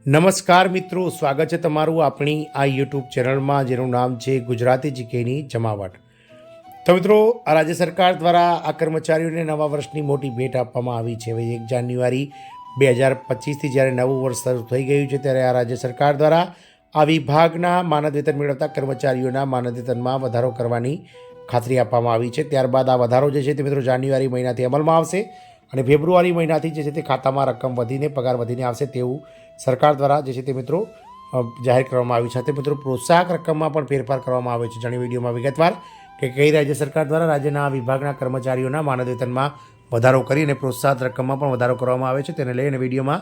નમસ્કાર મિત્રો, સ્વાગત છે તમારું આપણી આ યુટ્યુબ ચેનલમાં જેનું નામ છે ગુજરાતી જીકેની જમાવટ. તો મિત્રો, રાજ્ય સરકાર દ્વારા આ કર્મચારીઓને નવા વર્ષની મોટી ભેટ આપવામાં આવી છે. હવે 1 જાન્યુઆરી 2025થી જ્યારે નવું વર્ષ શરૂ થઈ ગયું છે ત્યારે આ રાજ્ય સરકાર દ્વારા આ વિભાગના માનદ વેતન મેળવતા કર્મચારીઓના માનદ વેતનમાં વધારો કરવાની ખાતરી આપવામાં આવી છે. ત્યારબાદ આ વધારો જે છે તે મિત્રો જાન્યુઆરી મહિનાથી અમલમાં આવશે અને ફેબ્રુઆરી મહિનાથી જે છે તે ખાતામાં રકમ વધીને પગાર વધીને આવશે તેવું સરકાર દ્વારા જે છે તે મિત્રો જાહેર કરવામાં આવ્યું છે. સાથે મિત્રો પ્રોત્સાહક રકમમાં પણ ફેરફાર કરવામાં આવ્યો છે. જાણી વિડીયોમાં વિગતવાર કે કઈ રાજ્ય સરકાર દ્વારા રાજ્યના વિભાગના કર્મચારીઓના માનદ વેતનમાં વધારો કરીને પ્રોત્સાહક રકમમાં પણ વધારો કરવામાં આવે છે તેને લઈને વિડીયોમાં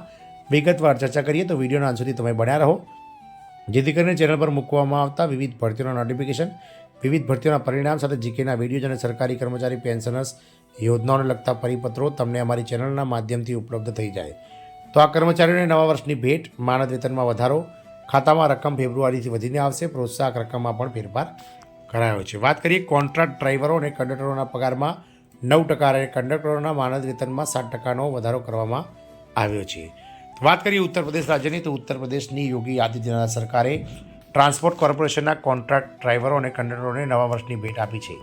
વિગતવાર ચર્ચા કરીએ. તો વિડીયોના અંત સુધી તમે બન્યા રહો જેથી કરીને ચેનલ પર મૂકવામાં આવતા વિવિધ ભરતીઓના નોટિફિકેશન, વિવિધ ભરતીઓના પરિણામ સાથે જીકેના વિડીયો અને સરકારી કર્મચારી પેન્શનર્સ યોજનાઓને લગતા પરિપત્રો તમને અમારી ચેનલના માધ્યમથી ઉપલબ્ધ થઈ જાય. તો આ કર્મચારીઓને નવા વર્ષની ભેટ, માનદ વેતનમાં વધારો, ખાતામાં રકમ ફેબ્રુઆરીથી વધીને આવશે, પ્રોત્સાહક રકમમાં પણ ફેરફાર કરાયો છે. વાત કરીએ કોન્ટ્રાક્ટ ડ્રાઈવરો અને કંડક્ટરોના પગારમાં 9% અને કંડક્ટરોના માનદ વેતનમાં 7%નો વધારો કરવામાં આવ્યો છે. વાત કરીએ ઉત્તર પ્રદેશ રાજ્યની, તો ઉત્તર પ્રદેશની યોગી આદિત્યનાથ સરકારે ટ્રાન્સપોર્ટ કોર્પોરેશનના કોન્ટ્રાક્ટ ડ્રાઈવરો અને કંડક્ટરોને નવા વર્ષની ભેટ આપી છે.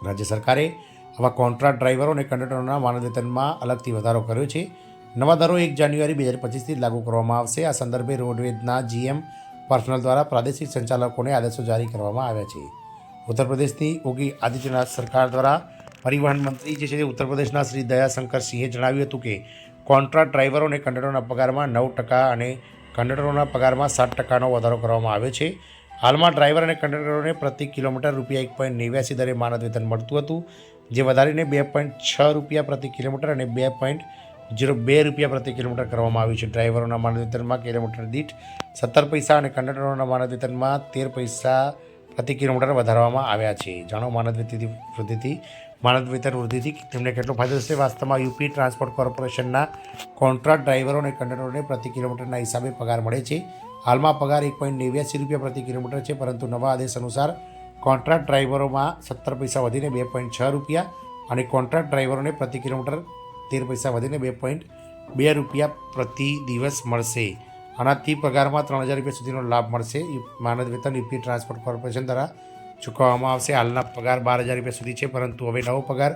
રાજ્ય સરકારે આવા કોન્ટ્રાક્ટ ડ્રાઈવરો અને કંડક્ટરોના માનદ વેતનમાં અલગથી વધારો કર્યો છે. નવા દરો 1 જાન્યુઆરી 2025થી લાગુ કરવામાં આવશે. આ સંદર્ભે રોડવેઝના જીએમ પર્સનલ દ્વારા પ્રાદેશિક સંચાલકોને આદેશો જારી કરવામાં આવ્યા છે. ઉત્તર પ્રદેશની યોગી આદિત્યનાથ સરકાર દ્વારા પરિવહન મંત્રી જે છે તે ઉત્તર પ્રદેશના શ્રી દયાશંકર સિંહે જણાવ્યું હતું કે કોન્ટ્રાક્ટ ડ્રાઈવરો અને કંડક્ટરોના પગારમાં 9% અને કંડક્ટરોના પગારમાં 7%નો વધારો કરવામાં આવ્યો છે. હાલમાં ડ્રાઈવર અને કંડક્ટરોને પ્રતિ કિલોમીટર ₹1.89 દરે માનદ વેતન મળતું હતું, જે વધારીને ₹2.6 પ્રતિ કિલોમીટર અને ₹2.02 પ્રતિ કિલોમીટર કરવામાં આવ્યું છે. ડ્રાઈવરોના માનદ વેતનમાં કિલોમીટર દીઠ 17 પૈસા અને કંડક્ટરોના માનદ વેતનમાં 13 પૈસા પ્રતિ કિલોમીટર વધારવામાં આવ્યા છે. જાણો માનદ વેતન વૃદ્ધિથી તેમને કેટલો ફાયદો થશે. વાસ્તવમાં યુપી ટ્રાન્સપોર્ટ કોર્પોરેશનના કોન્ટ્રાક્ટ ડ્રાઈવરો અને કંડક્ટરોને પ્રતિ કિલોમીટરના હિસાબે પગાર મળે છે. હાલમાં પગાર ₹1.89 પ્રતિ કિલોમીટર છે, પરંતુ નવા આદેશ અનુસાર કોન્ટ્રાક્ટ ડ્રાઈવરોમાં 17 પૈસા વધીને ₹2.6 અને કોન્ટ્રાક્ટ ડ્રાઈવરોને પ્રતિ કિલોમીટર 13 પૈસા વધીને ₹2.2 પ્રતિ દિવસ મળશે. આનાથી પગારમાં ₹3,000 સુધીનો લાભ મળશે. માનદ વેતન યુપી ટ્રાન્સપોર્ટ કોર્પોરેશન દ્વારા ચૂકવવામાં આવશે. હાલના પગાર ₹12,000 સુધી છે, પરંતુ હવે નવો પગાર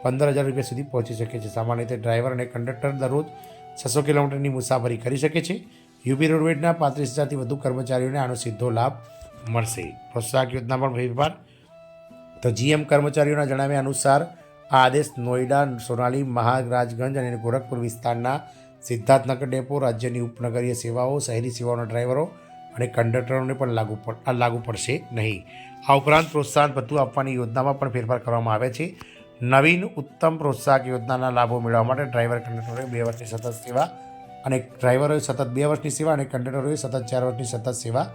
₹15,000 સુધી પહોંચી શકે છે. સામાન્ય રીતે ડ્રાઈવર અને કંડક્ટર દરરોજ 600 કિલોમીટરની મુસાફરી કરી શકે છે. યુપી રોડવેઝના 35,000થી વધુ કર્મચારીઓને આનો સીધો લાભ મળશે. પ્રોત્સાહક યોજના પણ ફેરફાર. તો જીએમ કર્મચારીઓના જણાવ્યા અનુસાર આ આદેશ નોઈડા, સોનાલી, મહારાજગંજ અને ગોરખપુર વિસ્તારના સિદ્ધાર્થનગર ડેપો, રાજ્યની ઉપનગરીય સેવાઓ, શહેરી સેવાઓના ડ્રાઈવરો અને કંડક્ટરોને પણ લાગુ પડશે નહીં. આ ઉપરાંત પ્રોત્સાહન ભથ્થું આપવાની યોજનામાં પણ ફેરફાર કરવામાં આવે છે. નવીન ઉત્તમ પ્રોત્સાહક યોજનાના લાભો મેળવવા માટે ડ્રાઈવર કંડક્ટરોએ 2 વર્ષની સતત સેવા અને કંડક્ટરોએ સતત 4 વર્ષની સતત સેવા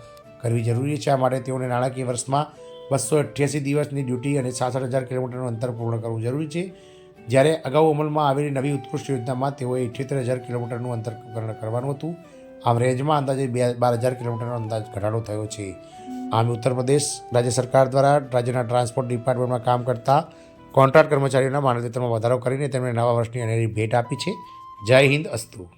કરવી જરૂરી છે. આ માટે તેઓને નાણાકીય વર્ષમાં 288 દિવસની ડ્યુટી અને 66,000 કિલોમીટરનું અંતર પૂર્ણ કરવું જરૂરી છે. જ્યારે અગાઉ અમલમાં આવેલી નવી ઉત્કૃષ્ટ યોજનામાં તેઓએ 78,000 કિલોમીટરનું અંતર પૂર્ણ કરવાનું હતું. આમ રેન્જમાં અંદાજે 12,000 કિલોમીટરનો અંદાજ ઘટાડો થયો છે. આમ ઉત્તર પ્રદેશ રાજ્ય સરકાર દ્વારા રાજ્યના ટ્રાન્સપોર્ટ ડિપાર્ટમેન્ટમાં કામ કરતા કોન્ટ્રાક્ટ કર્મચારીઓના માનદ વેતનમાં વધારો કરીને તેમને નવા વર્ષની અનેરી ભેટ આપી છે. જય હિન્દ, અસ્તુ.